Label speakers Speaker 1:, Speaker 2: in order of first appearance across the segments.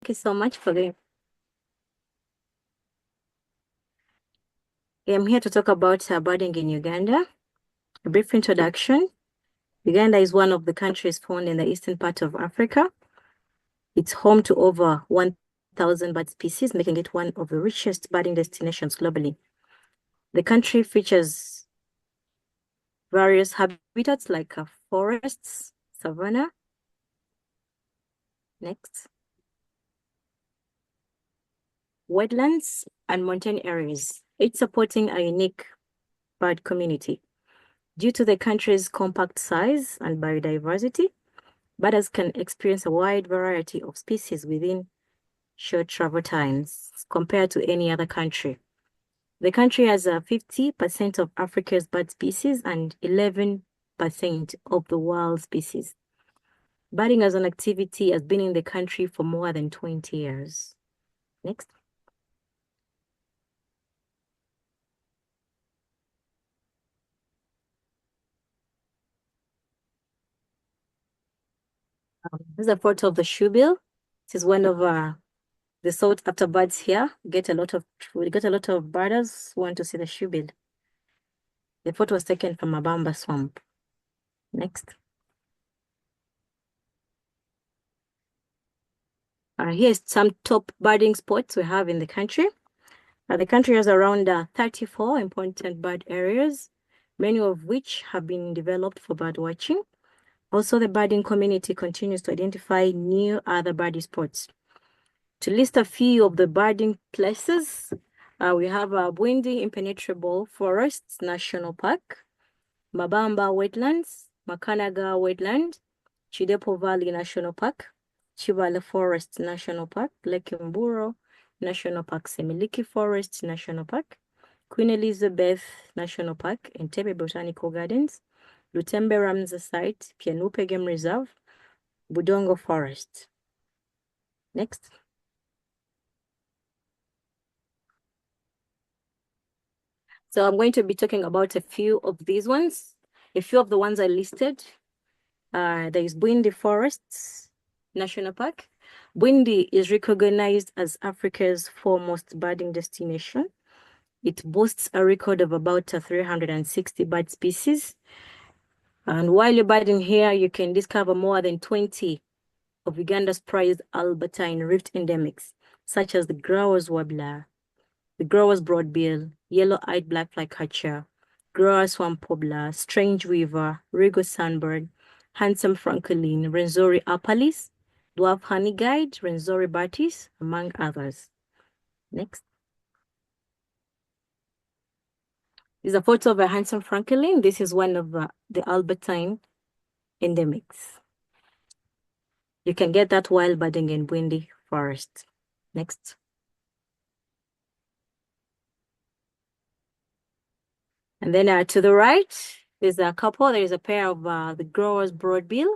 Speaker 1: you so much for the. I'm here to talk about birding in Uganda. A brief introduction. Uganda is one of the countries found in the eastern part of Africa. It's home to over 1,000 bird species, making it one of the richest birding destinations globally. The country features various habitats like forests, savanna. Next. Wetlands and mountain areas. It's supporting a unique bird community. Due to the country's compact size and biodiversity, birders can experience a wide variety of species within short travel times compared to any other country. The country has 50% of Africa's bird species and 11% of the wild species. Birding as an activity has been in the country for more than 20 years. Next. This is a photo of the shoebill. This is one of the sought after birds here. We get a lot of birders who want to see the shoebill. The photo was taken from Mabamba Swamp. Next. Here's some top birding spots we have in the country. The country has around 34 important bird areas, many of which have been developed for bird watching. Also, the birding community continues to identify new other birding spots. To list a few of the birding places, we have Bwindi Impenetrable Forests National Park, Mabamba Wetlands, Makanaga Wetland, Chidepo Valley National Park, Chivale Forest National Park, Lake Mburo National Park, Semiliki Forest National Park, Queen Elizabeth National Park, Entebbe Botanical Gardens, Lutembe Ramsar Site, Pianupe Game Reserve, Budongo Forest. Next. So I'm going to be talking about a few of these ones. A few of the ones I listed. There is Bwindi Forests National Park. Bwindi is recognized as Africa's foremost birding destination. It boasts a record of about 360 bird species. And while you're birding here, you can discover more than 20 of Uganda's prized albertine rift endemics, such as the grower's warbler, the grower's broadbill, yellow-eyed black flycatcher, grower's swamp warbler, strange weaver, regal sunbird, handsome francolin, Renzori apalis, dwarf honeyguide, Renzori batis, among others. Next. This is a photo of a handsome francolin. This is one of the albertine endemics. You can get that wild birding in Bwindi Forest. Next. And then to the right, there's a couple. There's a pair of the grower's broadbill.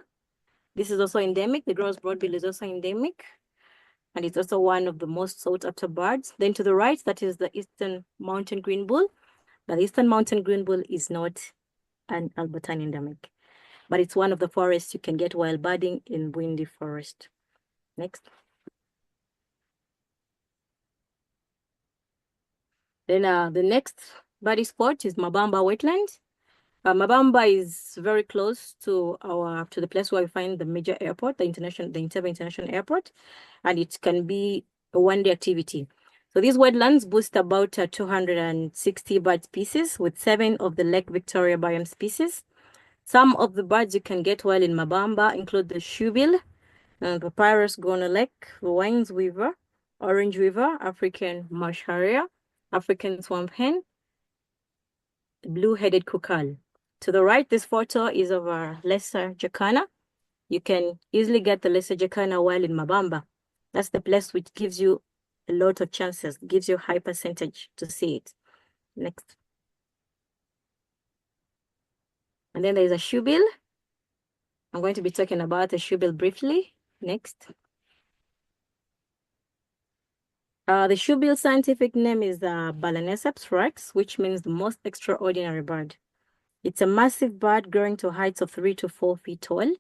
Speaker 1: This is also endemic. The grower's broadbill is also endemic. And it's also one of the most sought after birds. Then to the right, that is the eastern mountain green bull. But the eastern mountain green bull is not an albertine endemic, but it's one of the forests you can get wild birding in Bwindi Forest. Next. Then the next birding spot is Mabamba Wetland. Mabamba is very close to the place where we find the major airport, the Entebbe International Airport, and it can be a one-day activity. So these wetlands boast about 260 bird species, with 7 of the Lake Victoria biome species. Some of the birds you can get while in Mabamba include the shoebill, Papyrus gonolek, Wines weaver, orange weaver, African marsh harrier, African swamp hen, blue-headed cuckoo. To the right, this photo is of a lesser jacana. You can easily get the lesser jacana while in Mabamba. That's the place which gives you a lot of chances, gives you a high percentage to see it. Next. And then there's a shoebill. I'm going to be talking about the shoebill briefly. Next. The shoebill scientific name is Balaneseps rex, which means the most extraordinary bird. It's a massive bird growing to heights of 3 to 4 feet tall.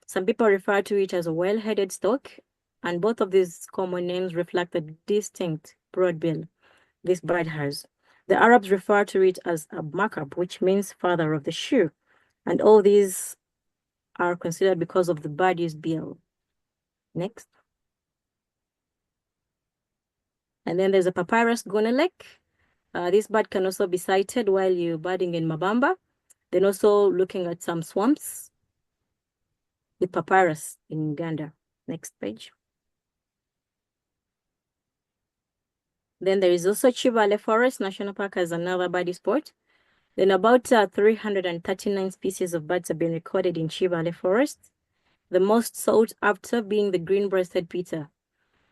Speaker 1: Some people refer to it as a well-headed stork, and both of these common names reflect the distinct broad bill this bird has. The Arabs refer to it as a makab, which means father of the shoe, and all these are considered because of the bird's bill. Next. And then there's a papyrus gonelek. This bird can also be sighted while you're birding in Mabamba. Then also looking at some swamps with papyrus in Uganda. Next page. Then there is also Chivale Forest National Park as another birdie spot. Then about 339 species of birds have been recorded in Chivale Forest. The most sought after being the green-breasted peter.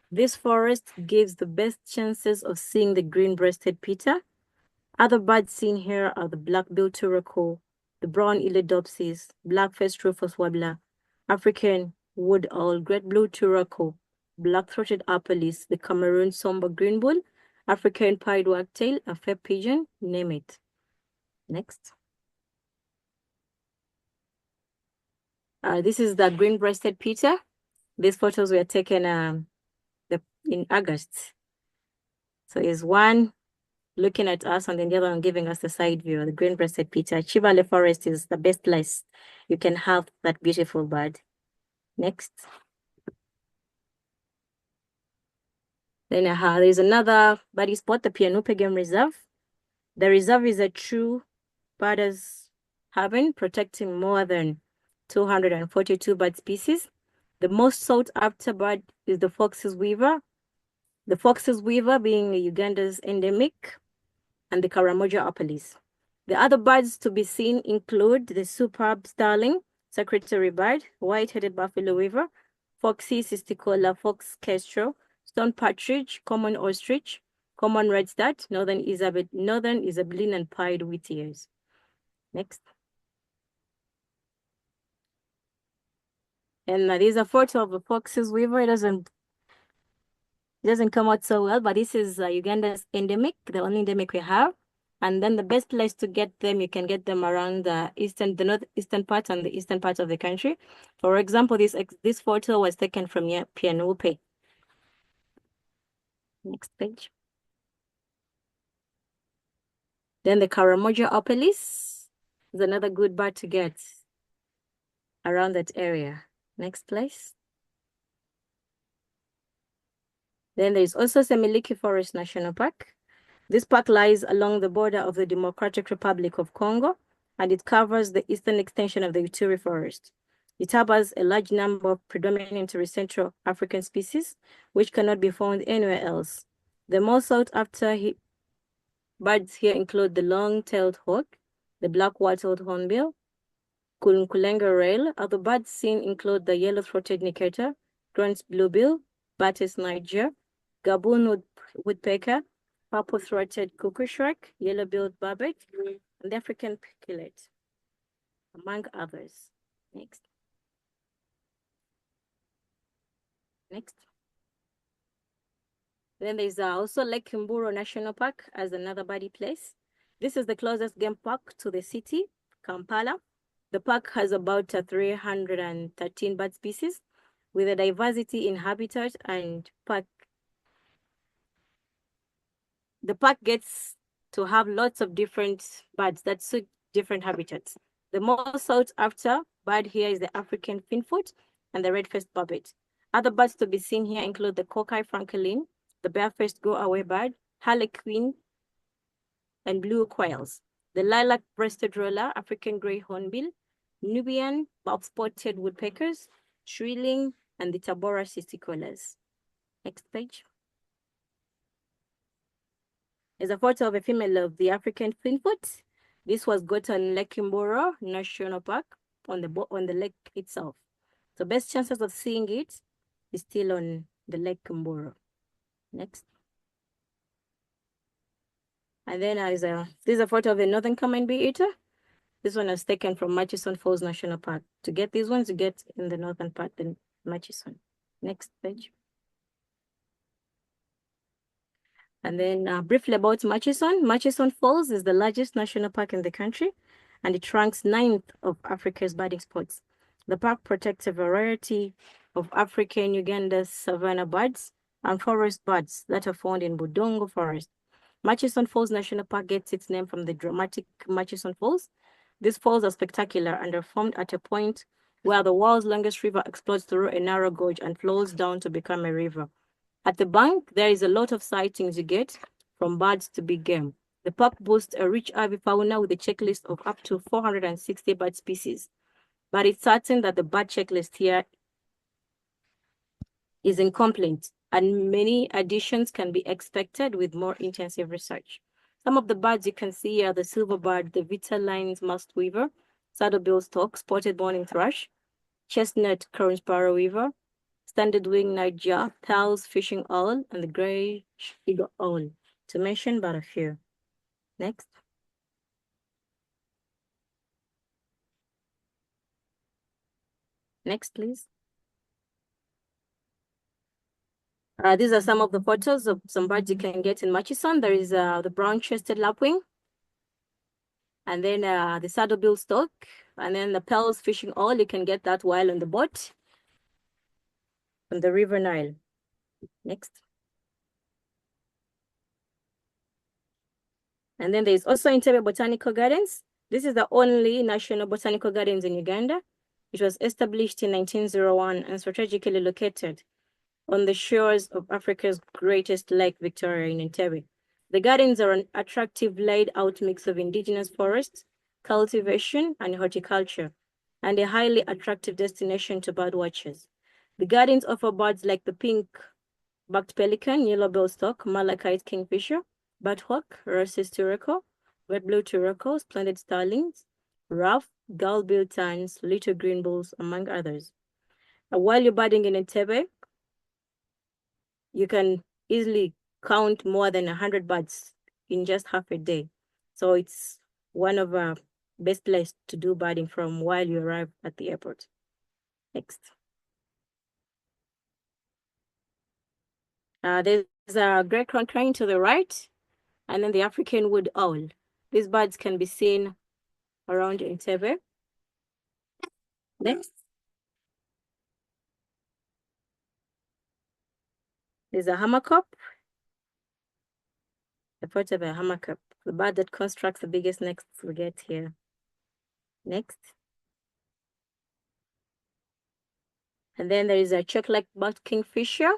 Speaker 1: This forest gives the best chances of seeing the green-breasted peter. Other birds seen here are the black-billed turtle, the brown Elidopsis, black-faced rufous warbler, African wood owl, great blue turtle, black-throated appelis, the Cameroon somber greenbull, African pied wagtail, a fair pigeon, name it. Next. This is the green-breasted peter. These photos were taken in August. So is one looking at us and then the other one giving us the side view, the green-breasted peter. Chivale Forest is the best place you can have that beautiful bird. Next. Then there's another birdie spot, the Pianupe Game Reserve. The reserve is a true birders haven, protecting more than 242 bird species. The most sought after bird is the fox's weaver. The fox's weaver being Uganda's endemic, and the Karamoja apalis. The other birds to be seen include the superb starling, secretary bird, white-headed buffalo weaver, foxy cisticola, fox kestrel, stone partridge, common ostrich, common redstart, northern Isabelline, and pied wheatears. Next. And there's a photo of a fox's weaver. It doesn't come out so well, but this is Uganda's endemic, the only endemic we have. And then the best place to get them, you can get them around the northeastern part and the eastern part of the country. For example, this photo was taken from Pianupe. Next page. Then the Karamoja apalis is another good bird to get around that area. Next place. Then there is also Semiliki Forest National Park. This park lies along the border of the Democratic Republic of Congo, and it covers the eastern extension of the Ituri Forest. It harbors a large number of predominantly Central African species, which cannot be found anywhere else. The most sought after birds here include the long-tailed hawk, the black-wattled hornbill, Kulunkulenga rail. Other birds seen include the yellow-throated nicator, Grant's bluebill, Batis niger, Gaboon woodpecker, purple-throated cuckoo shrike, yellow-billed barbet, and the African picklet, among others. Next. Next. Then there's also Lake Kimburo National Park as another birdie place. This is the closest game park to the city, Kampala. The park has about 313 bird species with a diversity in habitat and park. The park gets to have lots of different birds that suit different habitats. The most sought after bird here is the African finfoot and the red-faced barbet. Other birds to be seen here include the Cockeye francolin, the bare-faced go-away bird, harlequin, and blue quails, the lilac-breasted roller, African grey hornbill, Nubian bulb-spotted woodpeckers, shrilling, and the Tabora cisticolas. Next page. Is a photo of a female of the African finfoot. This was got on Lake Kimburo National Park on the lake itself. So best chances of seeing it is still on the Lake Kimburo. Next. And then this is a photo of the northern common bee eater. This one was taken from Murchison Falls National Park. To get these ones, you get in the northern part, then Murchison. Next page. And then briefly about Murchison. Murchison Falls is the largest national park in the country, and it ranks 9th of Africa's birding spots. The park protects a variety of Africa and Uganda's savanna birds and forest birds that are found in Budongo Forest. Murchison Falls National Park gets its name from the dramatic Murchison Falls. These falls are spectacular and are formed at a point where the world's longest river explodes through a narrow gorge and flows down to become a river. At the bank, there is a lot of sightings you get, from birds to big game. The park boasts a rich avifauna with a checklist of up to 460 bird species. But it's certain that the bird checklist here is incomplete, and many additions can be expected with more intensive research. Some of the birds you can see are the silverbird, the Vitaline's masked weaver, saddlebill stork, spotted morning thrush, chestnut crown sparrow weaver, standard wing nightjar, Thales fishing owl, and the gray eagle owl, to mention but a few. Next. Next, please. These are some of the photos of some birds you can get in Murchison. There is the brown-chested lapwing, and then the saddlebill stork, and then the Thales fishing owl. You can get that while on the boat on the River Nile. Next. And then there's also Entebbe Botanical Gardens. This is the only national botanical gardens in Uganda. It was established in 1901 and strategically located on the shores of Africa's greatest lake, Victoria, in Entebbe. The gardens are an attractive laid-out mix of indigenous forests, cultivation, and horticulture, and a highly attractive destination to bird watchers. The gardens offer birds like the pink-backed pelican, yellow-billed stork, malachite kingfisher, butthawk, Rosses turco, red-blue turco, splendid starlings, ruff, gull-billed terns, little green bulls, among others. While you're birding in Entebbe, you can easily count more than 100 birds in just half a day. So it's one of the best places to do birding from while you arrive at the airport. Next. There's a great crowned crane to the right, and then the African wood owl. These birds can be seen around Entebbe. Next. There's a hammerkop. A photo of a hammerkop, the bird that constructs the biggest nests we get here. Next. And then there is a chocolate-backed kingfisher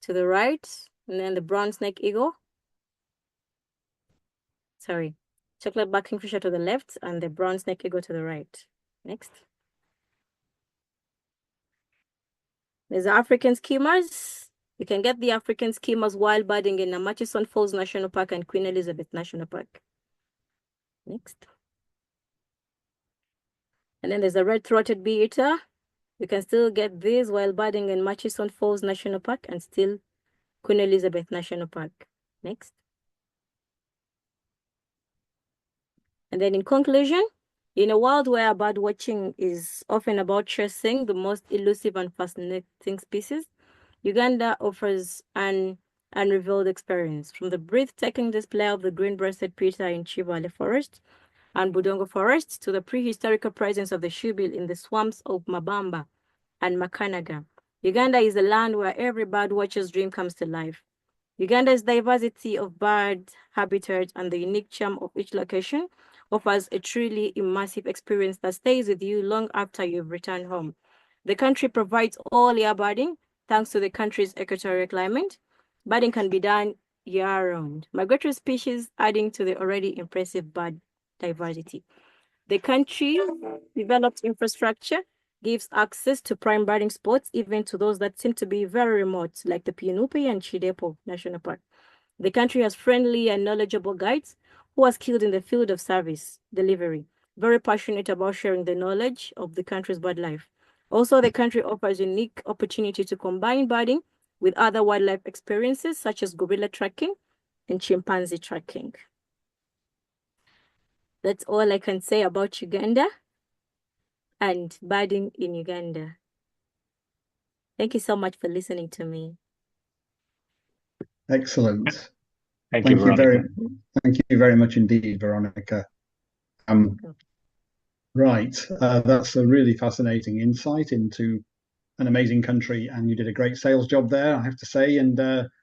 Speaker 1: to the right, and then the brown snake eagle. Sorry, chocolate-backed kingfisher to the left, and the brown snake eagle to the right. Next. There's the African skimmers. You can get the African skimmers while birding in the Murchison Falls National Park and Queen Elizabeth National Park. Next. And then there's a red-throated bee-eater. You can still get these while birding in Murchison Falls National Park and still Queen Elizabeth National Park. Next. And then in conclusion, in a world where bird watching is often about chasing the most elusive and fascinating species, Uganda offers an unrevealed experience. From the breathtaking display of the green-breasted peter in Chivale Forest and Budongo Forest to the prehistorical presence of the shoebill in the swamps of Mabamba and Makanaga, Uganda is a land where every bird watcher's dream comes to life. Uganda's diversity of bird habitat and the unique charm of each location offers a truly immersive experience that stays with you long after you've returned home. The country provides all-year birding thanks to the country's equatorial climate. Birding can be done year-round. Migratory species adding to the already impressive bird diversity. The country developed infrastructure gives access to prime birding spots, even to those that seem to be very remote, like the Pinupi and Chidepo National Park. The country has friendly and knowledgeable guides who are skilled in the field of service delivery, very passionate about sharing the knowledge of the country's bird life. Also, the country offers unique opportunity to combine birding with other wildlife experiences, such as gorilla tracking and chimpanzee tracking. That's all I can say about Uganda and birding in Uganda. Thank you so much for listening to me.
Speaker 2: Excellent.
Speaker 3: Thank you, Veronica.
Speaker 2: Thank you very much indeed, Veronica. Right, that's a really fascinating insight into an amazing country, and you did a great sales job there, I have to say, and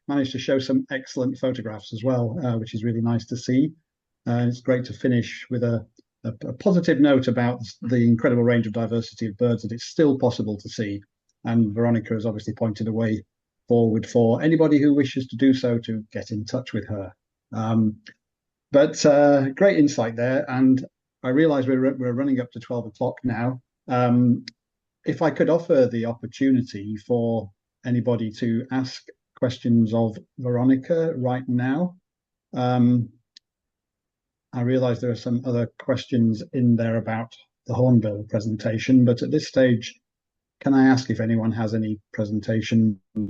Speaker 2: managed to show some excellent photographs as well, which is really nice to see. It's great to finish with a positive note about the incredible range of diversity of birds that it's still possible to see. And Veronica has obviously pointed a way forward for anybody who wishes to do so to get in touch with her. But great insight there. And I realize we're running up to 12 o'clock now. If I could offer the opportunity for anybody to ask questions of Veronica right now. I realize there are some other questions in there about the Hornbill presentation, but at this stage, can I ask if anyone has any presentations, any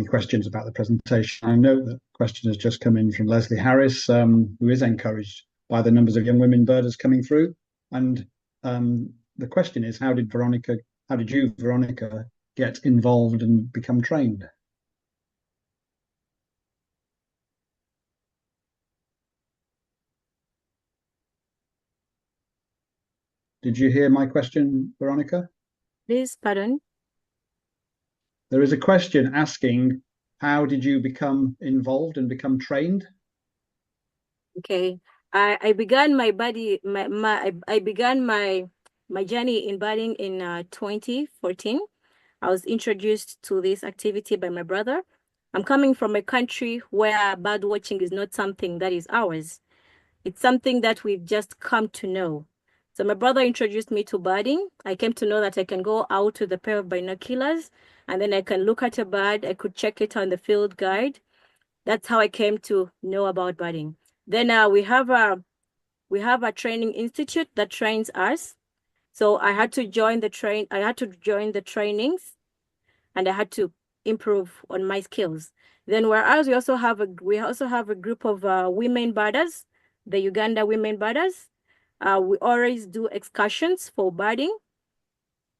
Speaker 2: questions about the presentation? I know that question has just come in from Leslie Harris, who is encouraged by the numbers of young women birders coming through. And the question is, how did you, Veronica, get involved and become trained? Did you hear my question, Veronica?
Speaker 1: Please, pardon?
Speaker 2: There is a question asking, how did you become involved and become trained?
Speaker 1: Okay. I began my journey in birding in 2014. I was introduced to this activity by my brother. I'm coming from a country where bird watching is not something that is ours. It's something that we've just come to know. So my brother introduced me to birding. I came to know that I can go out with a pair of binoculars and then I can look at a bird. I could check it on the field guide. That's how I came to know about birding. Then we have a training institute that trains us. So I had to join the trainings and I had to improve on my skills. Then whereas we also have a group of women birders, the Uganda women birders. We always do excursions for birding,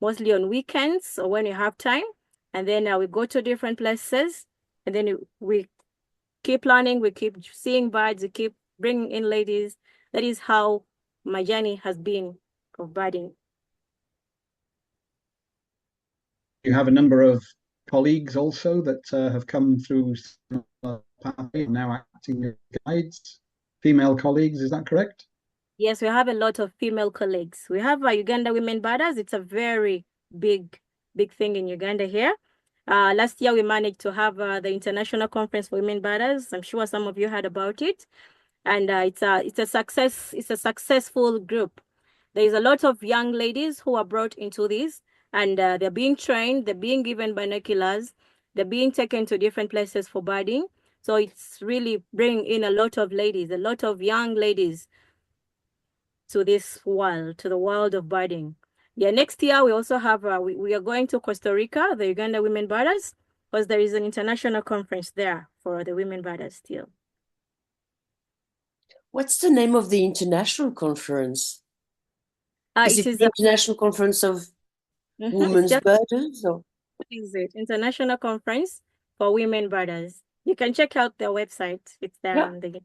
Speaker 1: mostly on weekends or when you have time. And then we go to different places and then we keep learning, we keep seeing birds, we keep bringing in ladies. That is how my journey has been of birding.
Speaker 2: You have a number of colleagues also that have come through pathway and now acting as guides, female colleagues, is that correct?
Speaker 1: Yes, we have a lot of female colleagues. We have Uganda Women Birders. It's a very big thing in Uganda here. Last year, we managed to have the International Conference for Women Birders. I'm sure some of you heard about it. And it's a successful group. There is a lot of young ladies who are brought into this, and they're being trained, they're being given binoculars, they're being taken to different places for birding. So it's really bringing in a lot of ladies, a lot of young ladies to this world, to the world of birding. Yeah, next year we also have, we are going to Costa Rica, the Uganda Women Birders, because there is an international conference there for the women birders still.
Speaker 3: What's the name of the international conference? Is it the International Conference of Women's Birders? Or?
Speaker 1: What is it? International Conference for Women Birders. You can check out their website. It's there on the